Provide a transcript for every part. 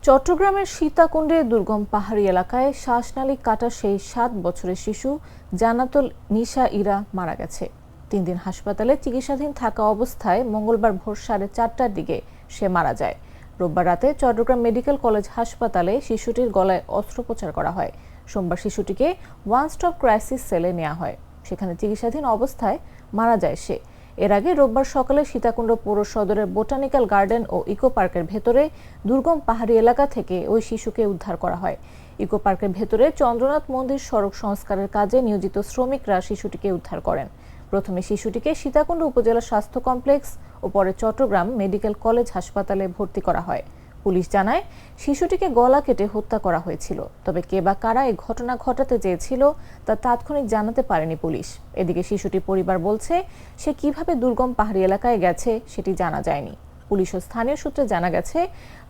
চট্টগ্রামের সীতাকুণ্ডে দুর্গম পাহাড়ি এলাকায় শ্বাসনালী কাটা সেই ৭ বছরের শিশু জান্নাতুল নিশা ইরা মারা গেছে। ৩ দিন হাসপাতালে চিকিৎসাধীন থাকা অবস্থায় মঙ্গলবার ভোর 4:30টার দিকে সে মারা যায়। রোববার রাতে চট্টগ্রাম মেডিকেল কলেজ হাসপাতালে শিশুটির গলায় অস্ত্রোপচার করা হয়। সোমবার শিশুটিকে ওয়ান স্টপ ক্রাইসিস সেলে নেওয়া হয়, সেখানে চিকিৎসাধীন অবস্থায় মারা যায় সে। এর আগে রোববার সকালে সীতাকুণ্ড পৌর সদরের বোটানিক্যাল গার্ডেন ও ইকো পার্কের ভেতরে দুর্গম পাহাড়ি এলাকা থেকে ওই শিশুকে উদ্ধার করা হয়। ইকো পার্কের ভেতরে চন্দ্রনাথ মন্দির সড়ক সংস্কারের কাজে নিয়োজিত শ্রমিকরা শিশুটিকে উদ্ধার করেন। প্রথমে শিশুটিকে সীতাকুণ্ড উপজেলা স্বাস্থ্য কমপ্লেক্স ও পরে চট্টগ্রাম মেডিকেল কলেজ হাসপাতালে ভর্তি করা হয়। পুলিশ জানায়, শিশুটিকে গলা কেটে হত্যা করা হয়েছিল, তবে কে বা কারা এই ঘটনা ঘটাতে চেয়েছিল তা তাৎক্ষণিক জানাতে পারেনি পুলিশ। এদিকে শিশুটির পরিবার বলছে, সে কিভাবে দুর্গম পাহাড়ি এলাকায় গেছে সেটি জানা যায়নি। পুলিশ ও স্থানীয় সূত্রে জানা গেছে,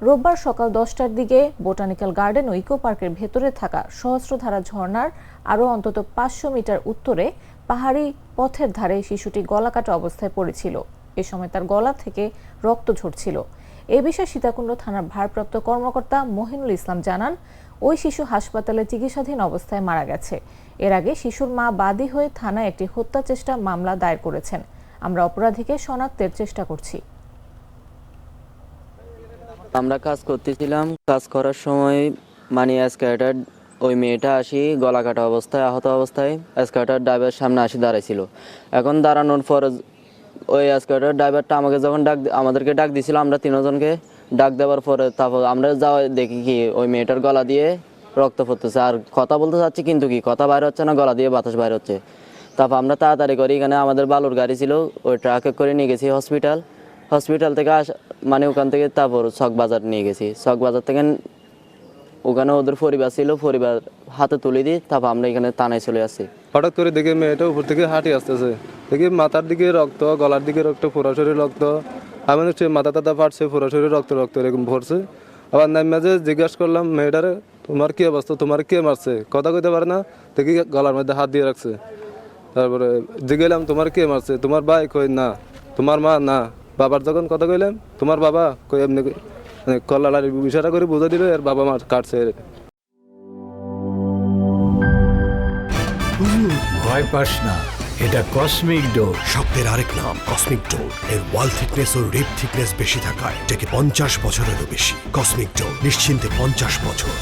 রোববার সকাল 10টার দিকে বোটানিক্যাল গার্ডেন ও ইকো পার্কের ভেতরে থাকা সহস্রধারা ঝর্ণার আরও অন্তত 500 মিটার উত্তরে পাহাড়ি পথের ধারে শিশুটি গলাকাটা অবস্থায় পড়েছিল। এ সময় তার গলা থেকে রক্ত ঝরছিল। এ বিষয়ে সীতাকুণ্ড থানার ভারপ্রাপ্ত কর্মকর্তা মহিনুল ইসলাম জানান, ওই শিশু হাসপাতালে চিকিৎসাধীন অবস্থায় মারা গেছে। এর আগে শিশুর মা বাদী হয়ে থানায় একটি হত্যা চেষ্টা মামলা দায়ের করেছেন। আমরা অপরাধীকে শনাক্তের চেষ্টা করছি। আমরা কাজ করতেছিলাম, কাজ করার সময় এসকেলেটর ওই মেয়েটা আসি গলা কাটা অবস্থায়, আহত অবস্থায় এসকেলেটর ড্রাইভার সামনে আসি দাঁড়াইছিল। এখন দাঁড়ানোর পর ওই এসকেলেটর ড্রাইভারটা আমাদেরকে ডাক দিয়েছিল। আমরা তিনজনকে ডাক দেওয়ার পরে তারপর আমরা যাওয়া দেখি কি ওই মেয়েটার গলা দিয়ে রক্ত পড়তেছে, আর কথা বলতে চাচ্ছি কিন্তু কি কথা বাইরে হচ্ছে না, গলা দিয়ে বাতাস বাইরে হচ্ছে। তারপর আমরা তাড়াতাড়ি করি, এখানে আমাদের বালুর গাড়ি ছিল, ওই ট্রাকে করে নিয়ে গেছি হসপিটাল থেকে ওখান থেকে তারপর চকবাজার নিয়ে গেছি। চকবাজার থেকে ওখানে ওদের পরিবার ছিল, পরিবার হাতে তুলে দিই, তারপর আমরা এখানে থানায় চলে আসি। হঠাৎ করে দেখে মেয়েটা উপর থেকে হাঁটি আসতেছে, দেখি মাথার দিকে রক্ত, গলার দিকে রক্ত, পুরো শরীর রক্ত। আমি হচ্ছে মাথা টাথা ফাটছে, পুরো শরীর রক্ত এরকম ভরছে। আবার নাইমাজে জিজ্ঞাসা করলাম মেয়েটারে, তোমার কি অবস্থা, তোমার কে মারছে? কথা কইতে পারে না, দেখি গলার মধ্যে হাত দিয়ে রাখছে। তারপরে জিজ্ঞাসলাম তোমার কে মারছে? তোমার ভাই? কই না। তোমার মা? না। বাবার যখন কথা কইলাম, তোমার বাবা? কই এমনি কল্লার ইশারা করে বুঝা দিল এর বাবা মার কাটছে। ভয় পাস না, এটা কসমিক ডোর। শব্দের আরেক নাম কসমিক ডোর। এর ওয়াল থিকনেস ও রিপ থিকনেস বেশি থাকায় এটাকে 50 বছরেরও বেশি। কসমিক ডোর, নিশ্চিন্তে 50 বছর।